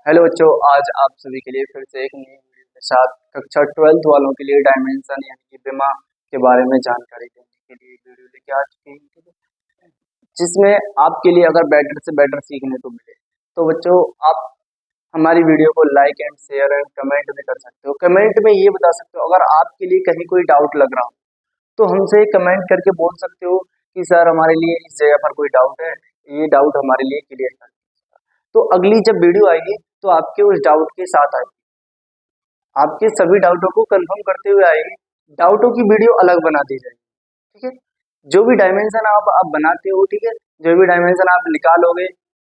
Hello बच्चों, आज आप सभी के लिए फिर से एक नई वीडियो के साथ कक्षा 12th वालों के लिए डायमेंशन यानी कि विमा के बारे में जानकारी देने के लिए वीडियो लेके आ चुके हैं, ठीक है। जिसमें आपके लिए अगर बेटर से बेटर सीखने को मिले तो बच्चों आप हमारी वीडियो को like and share and comment भी कर सकते हो। कमेंट में ये बता सकते हो अगर आपके लिए कहीं कोई डाउट लग रहा हो तो हमसे कमेंट करके बोल सकते हो कि सर हमारे लिए इस जगह पर कोई डाउट है, ये डाउट हमारे लिए क्लियर कर। तो अगली जब वीडियो आएगी तो आपके उस डाउट के साथ आएगी, आपके सभी डाउटों को कंफर्म करते हुए आएगी। डाउटों की वीडियो अलग बना दी जाएगी, ठीक है। जो भी डायमेंशन आप बनाते हो, ठीक है, जो भी डायमेंशन आप निकालोगे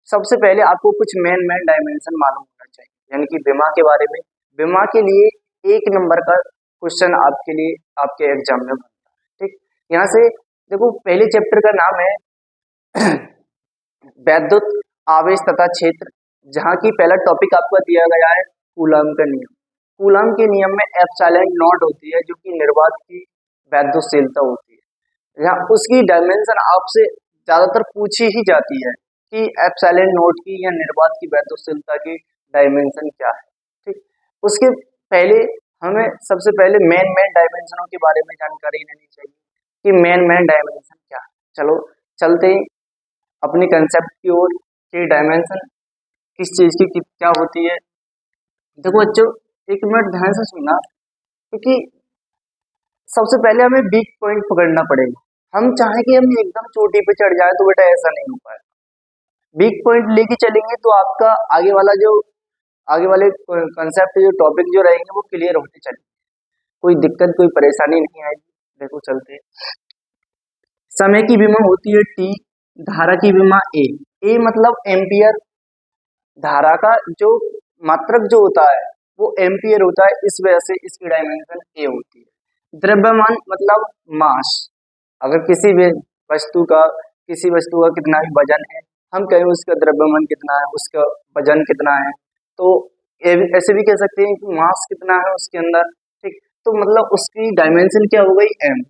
सबसे पहले आपको कुछ मेन डायमेंशन मालूम होना चाहिए, यानी कि विमा के बारे में। विमा के लिए 1 नंबर का क्वेश्चन आपके लिए आपके एग्जाम में बनता है, ठीक। यहाँ से देखो, पहले चैप्टर का नाम है वैद्युत आवेश तथा क्षेत्र, जहाँ की पहला टॉपिक आपको दिया गया है कूलम का नियम। कूलम के नियम में एप्सिलॉन नॉट होती है जो कि निर्वात की वैद्युतशीलता होती है। यहाँ उसकी डायमेंशन आपसे ज्यादातर पूछी ही जाती है कि एप्सिलॉन नॉट की या निर्वात की वैद्युतशीलता की डायमेंशन क्या है, ठीक। उसके पहले हमें सबसे पहले मेन डायमेंशनों के बारे में जानकारी लेनी चाहिए कि मेन डायमेंशन क्या है। चलो चलते हैं अपनी कंसेप्ट की ओर कि डायमेंशन किस चीज की क्या होती है। देखो बच्चों, एक मिनट ध्यान से सुनना, क्योंकि सबसे पहले हमें वीक पॉइंट पकड़ना पड़ेगा। हम चाहें कि हम एकदम चोटी पे चढ़ जाए तो बेटा ऐसा नहीं हो पाएगा। वीक पॉइंट लेके चलेंगे तो आपका आगे वाले कंसेप्ट जो टॉपिक जो रहेंगे वो क्लियर होते चलेंगे, कोई दिक्कत कोई परेशानी नहीं आएगी। देखो चलते हैं। समय की विमा होती है टी, धारा की विमा ए मतलब एम्पियर। धारा का जो मात्रक जो होता है वो एम्पियर होता है, इस वजह से इसकी डायमेंशन ए होती है। द्रव्यमान मतलब मास। अगर किसी भी वस्तु का कितना भी वजन है, हम कहें उसका द्रव्यमान कितना है, उसका वजन कितना है, तो ऐसे भी कह सकते हैं कि मास कितना है उसके अंदर, ठीक। तो मतलब उसकी डायमेंशन क्या हो गई, एम।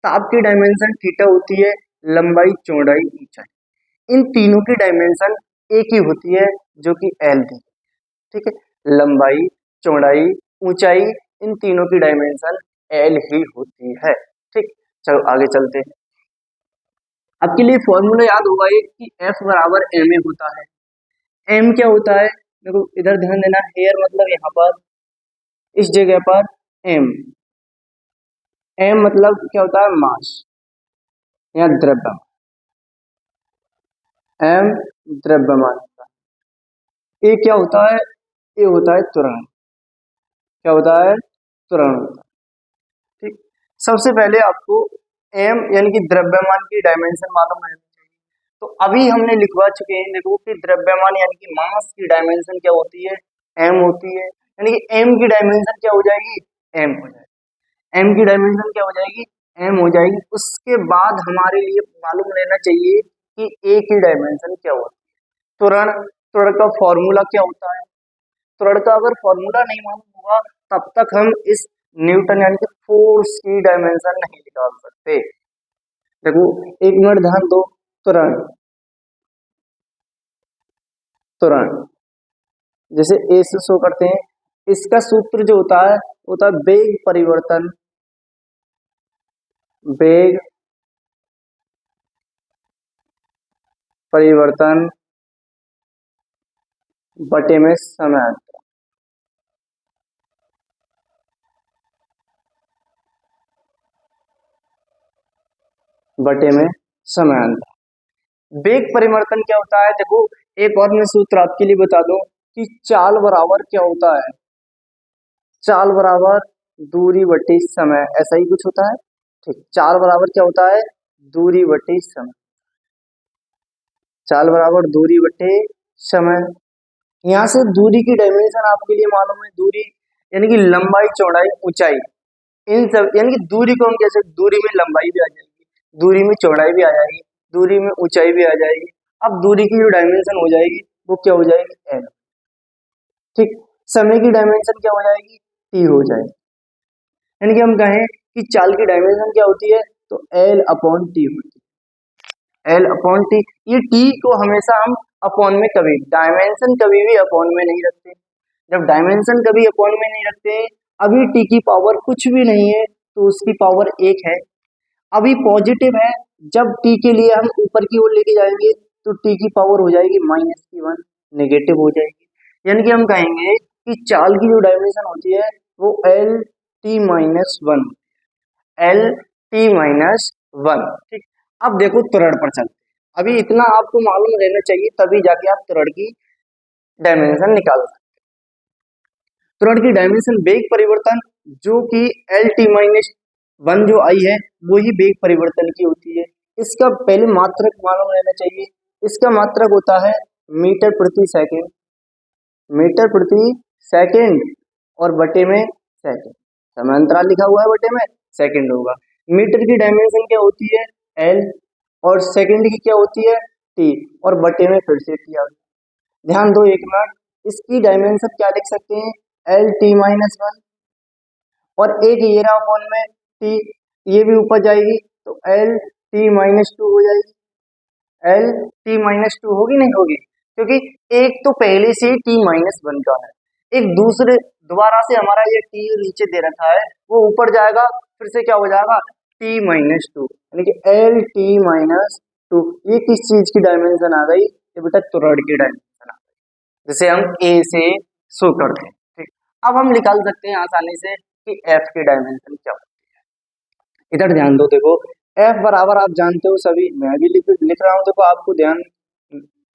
ताप की डायमेंशन थीटा होती है, लंबाई चौड़ाई ऊंचाई। इन तीनों की डायमेंशन एक ही होती है जो कि एल थी, ठीक है। लंबाई चौड़ाई ऊंचाई इन तीनों की डायमेंशन एल ही होती है, ठीक। चलो आगे चलते हैं। आपके लिए फॉर्मूला याद होगा ये कि एफ बराबर एम ए होता है। एम क्या होता है, देखो इधर ध्यान देना, हेयर मतलब यहाँ पर इस जगह पर एम। एम मतलब क्या होता है, मास या द्रव्यमान। एम द्रव्यमान होता है। ए क्या होता है, ए होता है त्वरण। क्या होता है, त्वरण होता है, ठीक। सबसे पहले आपको एम यानी कि द्रव्यमान की डायमेंशन मालूम है, तो अभी हमने लिखवा चुके हैं। देखो कि द्रव्यमान यानी कि मास की डायमेंशन क्या होती है, एम होती है, यानी कि एम की डायमेंशन क्या हो जाएगी, एम हो जाएगी। एम की डायमेंशन क्या हो जाएगी, एम हो जाएगी। उसके बाद हमारे लिए मालूम रहना चाहिए कि ए की डायमेंशन क्या होती है। त्वरण, त्वरण का फॉर्मूला क्या होता है। त्वरण का अगर फॉर्मूला नहीं मालूम होगा तब तक हम इस न्यूटन यानी कि फोर्स की डायमेंशन नहीं निकाल सकते। देखो एक मिनट ध्यान दो। त्वरण, त्वरण जैसे ए से शो करते हैं, इसका सूत्र जो होता है वेग परिवर्तन, वेग परिवर्तन बटे में समय अंतर। बटे में समय अंतर। वेग परिवर्तन क्या होता है, देखो एक और मैं सूत्र आपके लिए बता दूं कि चाल बराबर क्या होता है, चाल बराबर दूरी बटे समय, ऐसा ही कुछ होता है, ठीक। चाल बराबर क्या होता है, दूरी बटे समय। चाल बराबर दूरी बटे समय। यहाँ से दूरी की डायमेंशन आपके लिए मालूम है, दूरी यानी कि लंबाई चौड़ाई ऊंचाई, इन सब यानी कि दूरी को हम कैसे, दूरी में लंबाई भी आ जाएगी, दूरी में चौड़ाई भी आ जाएगी, दूरी में ऊंचाई भी आ जाएगी। अब दूरी की जो डायमेंशन हो जाएगी वो क्या हो जाएगी, एल, ठीक। समय की डायमेंशन क्या हो जाएगी, टी हो जाएगी। यानी कि हम कहें कि चाल की डायमेंशन क्या होती है, तो एल अपॉन टी होती है। एल अपॉन टी, ये टी को हमेशा हम अपॉन में कभी, डायमेंशन कभी भी अपॉन में नहीं रखते। जब डायमेंशन कभी अपॉन में नहीं रखते, अभी टी की पावर कुछ भी नहीं है तो उसकी पावर 1 है। अभी पॉजिटिव है, जब टी के लिए हम ऊपर की ओर लेके जाएंगे तो टी की पावर हो जाएगी -1, नेगेटिव हो जाएगी। यानी कि हम कहेंगे कि चाल की जो डायमेंशन होती है वो L-T-1, L-T-1। ठीक, अब देखो त्वरण पर चलते हैं। अभी इतना आपको मालूम रहना चाहिए, तभी जाके आप त्वरण की डायमेंशन निकाल सकते हैं। त्वरण की डायमेंशन वेग परिवर्तन जो कि L-T-1 जो आई है वो ही वेग परिवर्तन की होती है। इसका पहले मात्रक मालूम रहना चाहिए। इसका मात्रक होता है मीटर प्रति सेकंड, मीटर प्रति सेकंड और बटे में सेकंड, समांतराल लिखा हुआ है, बटे में सेकंड होगा। मीटर की डायमेंशन क्या होती है L, और सेकंड की क्या होती है T, और बटे में फिर से T आ गया। ध्यान दो एक मिनट, इसकी डायमेंशन क्या लिख सकते हैं L-T-1, और एक ये रहा अपॉन में T, ये भी ऊपर जाएगी तो L-T-2 हो जाएगी। L-T-2 होगी नहीं होगी, क्योंकि एक तो पहले से ही T-1 का है, एक दूसरे दोबारा से हमारा ये T नीचे दे रखा है, वो ऊपर जाएगा फिर से क्या हो जाएगा T-2, यानी कि L-T-2। ये किस चीज की डायमेंशन आ गई, ये बेटा त्वरण की डायमेंशन आ गई, जिसे हम A से शो करते हैं। ठीक, अब हम निकाल सकते हैं आसानी से कि F की डायमेंशन क्या होती है। इधर ध्यान दो, देखो F बराबर आप जानते हो सभी, मैं भी लिख रहा हूँ, देखो आपको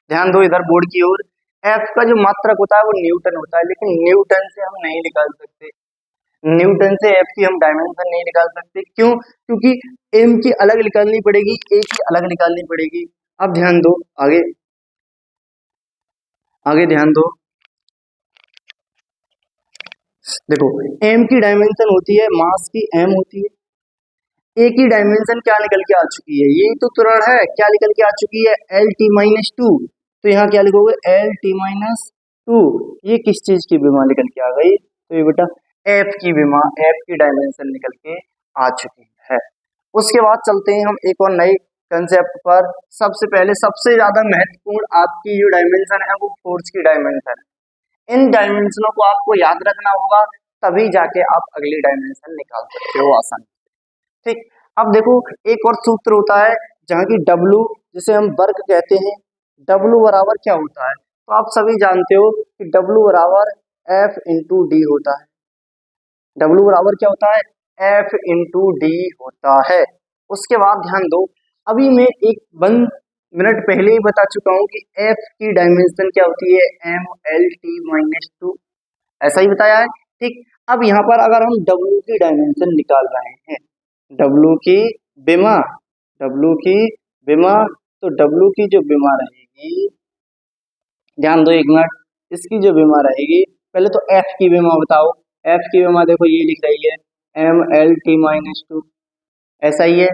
ध्यान दो इधर बोर्ड की ओर। F का जो मात्रक होता है वो न्यूटन होता है, लेकिन न्यूटन से हम नहीं निकाल सकते, न्यूटन से F की हम डायमेंशन नहीं निकाल सकते। क्यों? क्योंकि M की अलग निकालनी पड़ेगी, A की अलग निकालनी पड़ेगी। अब ध्यान दो आगे, आगे ध्यान दो, देखो M की डायमेंशन होती है मास की M होती है, A की डायमेंशन क्या निकल के आ चुकी है, यही तो त्वरण है, क्या निकल के आ चुकी है L-T-2। तो यहाँ क्या लिखोगे L-T-2, ये किस चीज की विमा निकल के आ गई, तो ये बेटा F की विमा, F की डायमेंशन निकल के आ चुकी है। उसके बाद चलते हैं हम एक और नए कंसेप्ट पर। सबसे पहले सबसे ज्यादा महत्वपूर्ण आपकी जो डायमेंशन है वो फोर्स की डायमेंशन है। इन डायमेंशनों को आपको याद रखना होगा, तभी जाके आप अगली डायमेंशन निकाल सकते हो आसानी से। ठीक, अब देखो एक और सूत्र होता है जहाँ की W, जिसे हम वर्ग कहते हैं, W बराबर क्या होता है, तो आप सभी जानते हो कि W बराबर F इंटू डी होता है। W बराबर क्या होता है F इंटू डी होता है। उसके बाद ध्यान दो, अभी मैं एक 1 मिनट पहले ही बता चुका हूं कि F की डायमेंशन क्या होती है M-L-T-2, ऐसा ही बताया है। ठीक, अब यहाँ पर अगर हम W की डायमेंशन निकाल रहे हैं, W की विमा, W की विमा, तो W की जो विमा रहेगी, ध्यान दो एक मिनट, इसकी जो विमा रहेगी, पहले तो F की विमा बताओ। F की विमा देखो ये लिख रही है M-L-T-2, ऐसा ही है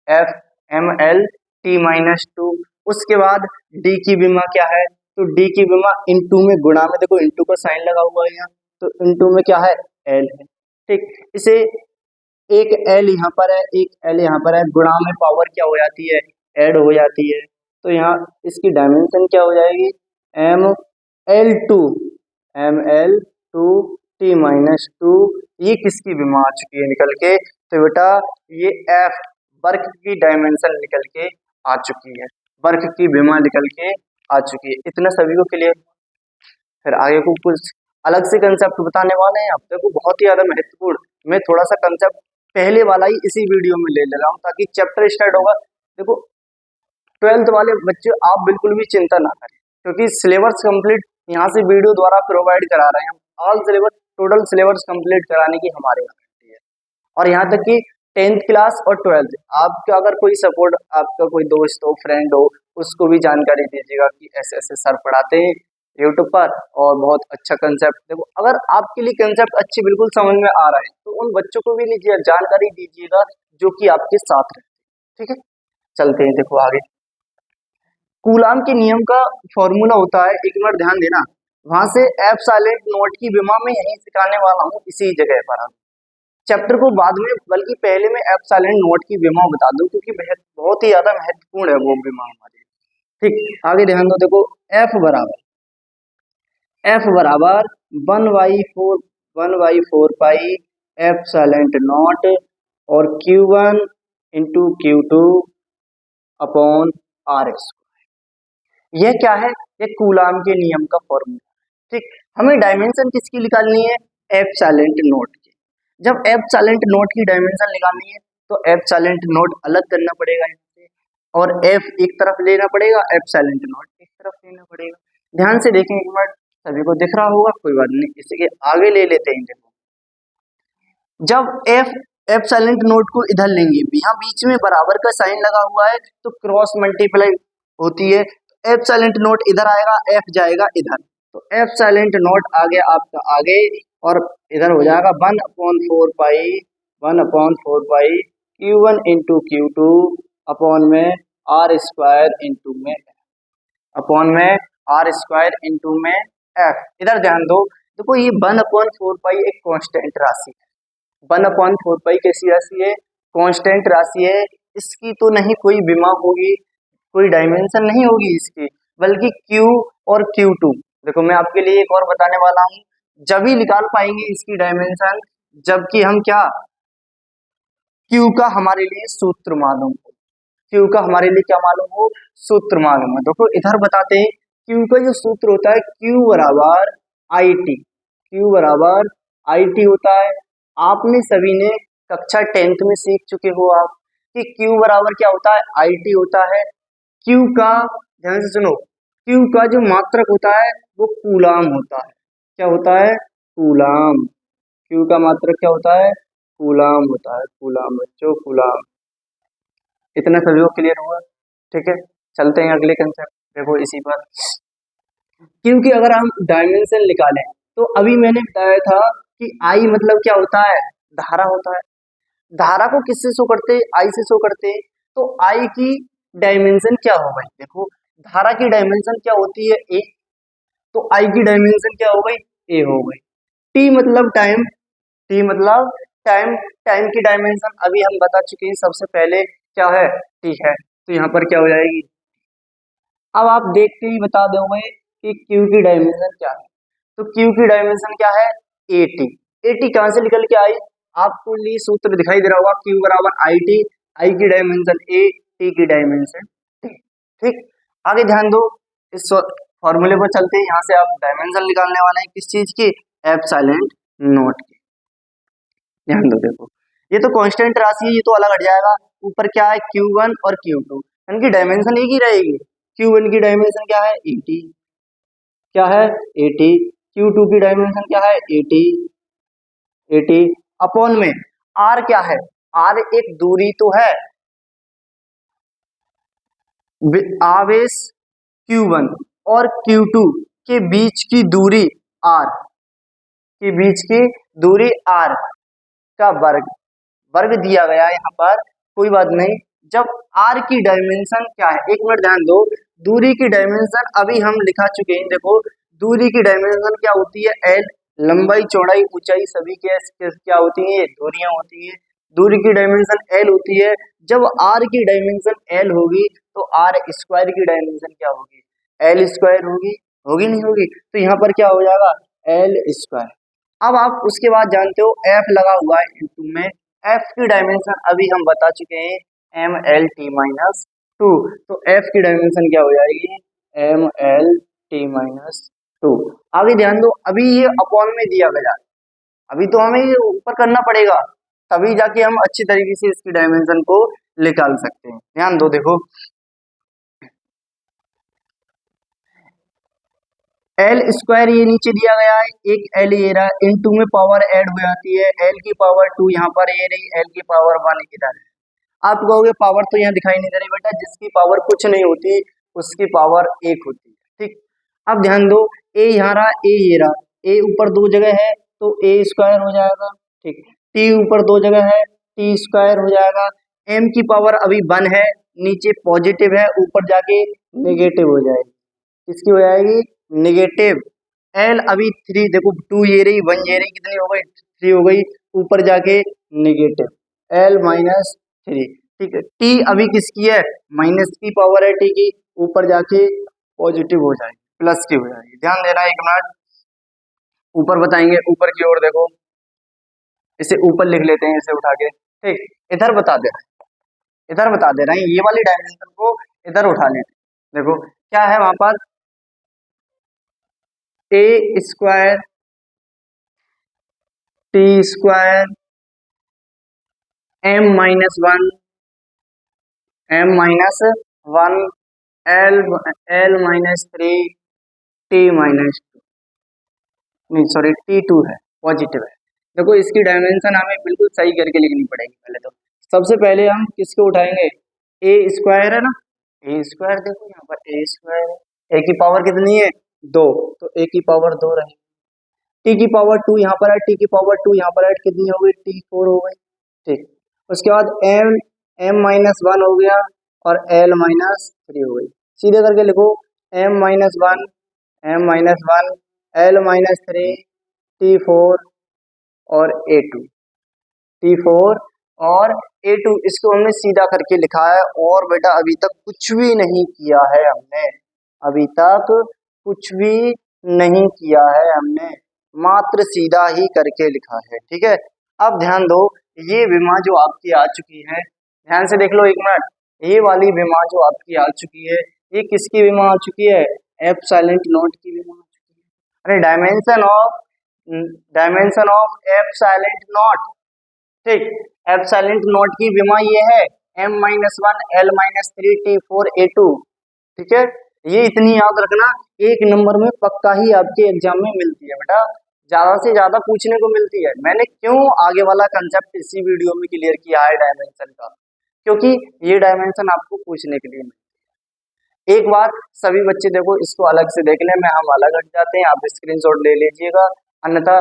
F M-L-T-2। उसके बाद D की विमा क्या है, तो D की विमा इंटू में गुणा में, देखो इंटू का साइन लगा हुआ है यहाँ, तो इंटू में क्या है L है। ठीक, इसे एक L यहाँ पर है, एक L यहाँ पर है, गुणा में पावर क्या हो जाती है ऐड हो जाती है, तो यहाँ इसकी डायमेंशन क्या हो जाएगी ML2, ML2T-2। ये किसकी विमा आ चुकी है निकल के, तो बेटा ये F वर्ग की डायमेंशन निकल के आ चुकी है, वर्ग की विमा निकल के आ चुकी है। इतना सभी को क्लियर। फिर आगे को कुछ अलग से कंसेप्ट बताने वाले हैं, अब देखो बहुत ही ज्यादा महत्वपूर्ण। मैं थोड़ा सा कंसेप्ट पहले वाला ही इसी वीडियो में ले रहा हूँ ताकि चैप्टर स्टार्ट होगा। देखो 12th वाले बच्चे आप बिल्कुल भी चिंता ना करें, क्योंकि सिलेबस कंप्लीट यहाँ से वीडियो द्वारा प्रोवाइड करा रहे हैं हम। All syllabus, total syllabus complete कराने की हमारे गारंटी है। और यहाँ तक कि 10th क्लास और 12th, आपका अगर कोई सपोर्ट, आपका कोई दोस्त हो, फ्रेंड हो, उसको भी जानकारी दीजिएगा कि ऐसे ऐसे सर पढ़ाते हैं यूट्यूब पर, और बहुत अच्छा कंसेप्ट। देखो अगर आपके लिए कंसेप्ट अच्छे बिल्कुल समझ में आ रहा है तो उन बच्चों को भी लीजिए, जानकारी दीजिएगा जो कि आपके साथ रहते हैं। ठीक है, चलते हैं देखो आगे। कूलाम के नियम का फॉर्मूला होता है, एक मिनट ध्यान देना, वहां से एप्सिलॉन नॉट की विमा में यही सिखाने वाला हूँ इसी जगह पर। चैप्टर को बाद में, बल्कि पहले में एप्सिलॉन नॉट की विमा बता दूं, क्योंकि बहुत ही ज्यादा महत्वपूर्ण है वो विमा हमारे लिए। ठीक, आगे ध्यान दो, देखो एफ बराबर one by pi epsilon not और Q1 into Q2 upon are square. यह क्या है? यह कूलाम के नियम का फॉर्मूला। ठीक, हमें डायमेंशन किसकी निकालनी है? एप्सिलॉन नॉट की। जब एप्सिलॉन नॉट की डायमेंशन निकालनी है तो एप्सिलॉन नॉट अलग करना पड़ेगा यहाँ से, और एफ एक तरफ लेना पड़ेगा, एप्सिलॉन नॉट एक तरफ लेना पड़ेगा। ध्यान से देखें एक मिनट, सभी को दिख रहा होगा, कोई बात नहीं, इसके आगे ले लेते हैं। देखो, जब एप्सिलॉन नॉट को इधर लेंगे, यहाँ बीच में बराबर का साइन लगा हुआ है तो क्रॉस मल्टीप्लाई होती है, एप्सिलॉन नॉट इधर आएगा, एफ जाएगा इधर, तो एप्सिलॉन नॉट आ गया आपका आगे, और इधर हो जाएगा 1/4 पाई Q1 इंटू Q2 अपॉन में आर स्क्वायर इंटू में एफ। इधर ध्यान दो, देखो ये 1/4 पाई एक कांस्टेंट राशि है। 1/4 पाई कैसी राशि है? कांस्टेंट राशि है। इसकी तो नहीं कोई विमा होगी, कोई डायमेंशन नहीं होगी इसकी, बल्कि Q और Q2। देखो मैं आपके लिए एक और बताने वाला हूँ, जब ही निकाल पाएंगे इसकी डायमेंशन जबकि हम क्या Q का हमारे लिए सूत्र मालूम हो। Q का हमारे लिए क्या मालूम हो? सूत्र मालूम है। देखो इधर बताते हैं, Q का जो सूत्र होता है Q बराबर आई टी होता है। आपने सभी ने कक्षा 10th में सीख चुके हो आप कि Q बराबर क्या होता है? आई टी होता है। Q का, ध्यान से सुनो, Q का जो मात्रक होता है वो कूलाम होता है। क्या होता है? कूलाम। Q का मात्रक क्या होता है? कूलाम होता है। कूलाम बच्चों, कूलाम। इतना सभी को क्लियर हुआ? ठीक है, चलते हैं अगले कंसेप्ट। देखो इसी पर, क्योंकि अगर हम डायमेंशन निकालें तो अभी मैंने बताया था कि आई मतलब क्या होता है? धारा होता है। धारा को किससे शो करते हैं? आई से शो करते हैं। तो आई की डायमेंशन क्या हो गई? देखो धारा की डायमेंशन क्या होती है? ए। तो आई की डायमेंशन क्या हो गई? ए हो गई। टी मतलब टाइम, टी मतलब टाइम, टाइम की डायमेंशन अभी हम बता चुके हैं सबसे पहले क्या है? टी है। तो यहाँ पर क्या हो जाएगी? अब आप देखते ही बता दोगे कि Q की डायमेंशन क्या है। तो Q की डायमेंशन क्या है? एटी। एटी कहाँ से निकल के आई? आपको लिए सूत्र दिखाई दे रहा होगा, Q बराबर आई टी, आई की डायमेंशन ए, टी की डायमेंशन टी। ठीक, आगे ध्यान दो, इस फॉर्मूले पर चलते हैं। यहाँ से आप डायमेंशन निकालने वाले हैं किस चीज की? एप्सिलॉन नॉट की। ध्यान दो, देखो ये तो कांस्टेंट राशि है, ये तो अलग हट जाएगा। ऊपर क्या है? Q1 और Q2, इनकी डायमेंशन एक ही रहेगी। Q1 की डायमेंशन क्या है? 80। क्या है? 80। Q2 की डायमेंशन क्या है? 80। 80 अपॉन में R क्या है? R एक दूरी तो है, आवेश Q1 और Q2 के बीच की दूरी R, के बीच की दूरी R का वर्ग, वर्ग दिया गया है यहाँ पर, कोई बात नहीं। जब R की डायमेंशन क्या है? एक मिनट ध्यान दो, दूरी की डायमेंशन अभी हम लिखा चुके हैं। देखो दूरी की डायमेंशन क्या होती है? L। लंबाई चौड़ाई ऊंचाई सभी के क्या होती है? दूरियां होती है। दूरी की डायमेंशन L होती है। जब R की डायमेंशन L होगी तो R स्क्वायर की डायमेंशन क्या होगी? L स्क्वायर होगी। होगी नहीं होगी? तो यहाँ पर क्या हो जाएगा? L square. अब आप उसके बाद जानते हो F लगा हुआ है इंटू में, F की डायमेंशन अभी हम बता चुके हैं MLT-2। तो F की डायमेंशन क्या हो जाएगी? MLT-2। आगे ध्यान दो, अभी ये अपॉन में दिया गया है, अभी तो हमें ये ऊपर करना पड़ेगा, तभी जाके हम अच्छी तरीके से इसकी डायमेंशन को निकाल सकते हैं। ध्यान दो, देखो एल स्क्वायर ये नीचे दिया गया है, एक एल ये रहा, इनटू में पावर ऐड हो जाती है, एल की पावर 2 यहाँ पर ये रही, एल की पावर 1 इधर है। आप कहोगे पावर तो यहाँ दिखाई नहीं दे रही बेटा, जिसकी पावर कुछ नहीं होती उसकी पावर 1 होती है। ठीक, अब ध्यान दो, ए यहाँ रहा, ए ये रहा, ए ऊपर 2 जगह है तो ए स्क्वायर हो जाएगा। ठीक, टी ऊपर 2 जगह है, टी स्क्वायर हो जाएगा। एम की पावर अभी 1 है, नीचे पॉजिटिव है, ऊपर जाके नेगेटिव हो जाएगी। किसकी हो जाएगी? नेगेटिव। एल अभी 3, देखो 2 ये रही, 1 ये रही, कितनी हो गई? 3 हो गई, ऊपर जाके नेगेटिव L-3। ठीक है। टी अभी किसकी है, माइनस की पावर है टी की, ऊपर जाके पॉजिटिव हो जाएगी, प्लस की हो जाएगी। ध्यान देना, एक मिनट ऊपर बताएंगे, ऊपर की ओर देखो, इसे ऊपर लिख लेते हैं, इसे उठा के, ठीक। इधर बता दे रहे हैं, इधर बता दे रहे हैं, ये वाली डायमेंशन को इधर उठा लेते हैं। देखो क्या है वहां पर, A square T square M minus one, M minus one, L L minus three, T minus two, नहीं सॉरी टी टू है, पॉजिटिव है। देखो इसकी डायमेंशन हमें बिल्कुल सही करके लिखनी पड़ेगी। पहले तो सबसे पहले हम किसको उठाएंगे, ए स्क्वायर है ना, ए स्क्वायर देखो यहाँ पर ए स्क्वायर है, ए की पावर कितनी है, दो, तो ए की पावर दो रहेगी। टी की पावर टू यहाँ पर है, टी की पावर टू यहाँ पर है, कितनी हो गई, टी फोर हो गई, ठीक। उसके बाद एम एम माइनस वन हो गया और एल माइनस थ्री हो गई। सीधे करके लिखो, M minus one, M minus one, L minus three, T four और ए टू, टी फोर और ए टू, इसको हमने सीधा करके लिखा है। और बेटा अभी तक कुछ भी नहीं किया है हमने, अभी तक कुछ भी नहीं किया है हमने, मात्र सीधा ही करके लिखा है, ठीक है। अब ध्यान दो, ये विमा जो आपकी आ चुकी है, ध्यान से देख लो एक मिनट, ये वाली विमा जो आपकी आ चुकी है, ये किसकी विमा आ चुकी है, एप्सिलॉन नॉट की विमा आ चुकी है। अरे डायमेंशन ऑफ एप्सिलॉन नॉट, ठीक, एप्सिलॉन नॉट की विमा ये है, M minus one, L minus three, T four, A two, ठीक है। ये इतनी याद रखना, एक नंबर में पक्का ही आपके एग्जाम में मिलती है बेटा, ज्यादा से ज्यादा पूछने को मिलती है। मैंने क्यों आगे वाला कंसेप्ट इसी वीडियो में क्लियर किया है डायमेंशन का, क्योंकि ये डायमेंशन आपको पूछने के लिए मिलती है। एक बार सभी बच्चे देखो इसको अलग से देख लें, मैं हम अलग हट जाते हैं, आप स्क्रीनशॉट ले लीजिएगा, अन्यथा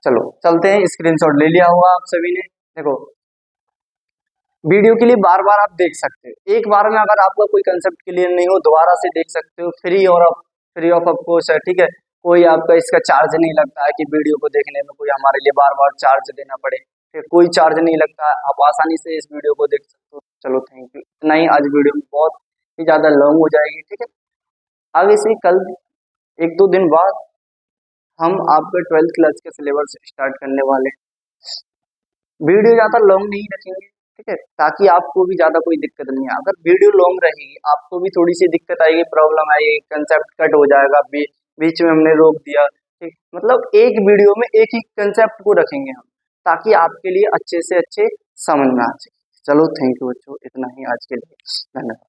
चलो चलते हैं। स्क्रीनशॉट ले लिया होगा आप सभी ने, देखो वीडियो के लिए बार बार आप देख सकते हो, एक बार में अगर आपका कोई कंसेप्ट क्लियर नहीं हो दोबारा से देख सकते हो, फ्री ऑफ कोर्स है, ठीक है। कोई आपका इसका चार्ज नहीं लगता है कि वीडियो को देखने में कोई हमारे लिए बार बार चार्ज देना पड़े, फिर कोई चार्ज नहीं लगता है, आप आसानी से इस वीडियो को देख सकते हो। चलो थैंक यू, इतना ही आज वीडियो में, बहुत ही ज्यादा लॉन्ग हो जाएगी, ठीक है। आगे से कल एक दो दिन बाद हम आपका 12th क्लास के सिलेबस स्टार्ट करने वाले हैं। वीडियो ज्यादा लॉन्ग नहीं रखेंगे, ठीक है, ताकि आपको भी ज्यादा कोई दिक्कत नहीं है। अगर वीडियो लॉन्ग रहेगी आपको भी थोड़ी सी दिक्कत आएगी, प्रॉब्लम आएगी, कंसेप्ट कट हो जाएगा, बीच में हमने रोक दिया, ठीक। मतलब एक वीडियो में एक ही कंसेप्ट को रखेंगे हम, ताकि आपके लिए अच्छे से अच्छे समझ में आ सके। चलो थैंक यू बच्चों, इतना ही आज के लिए, धन्यवाद।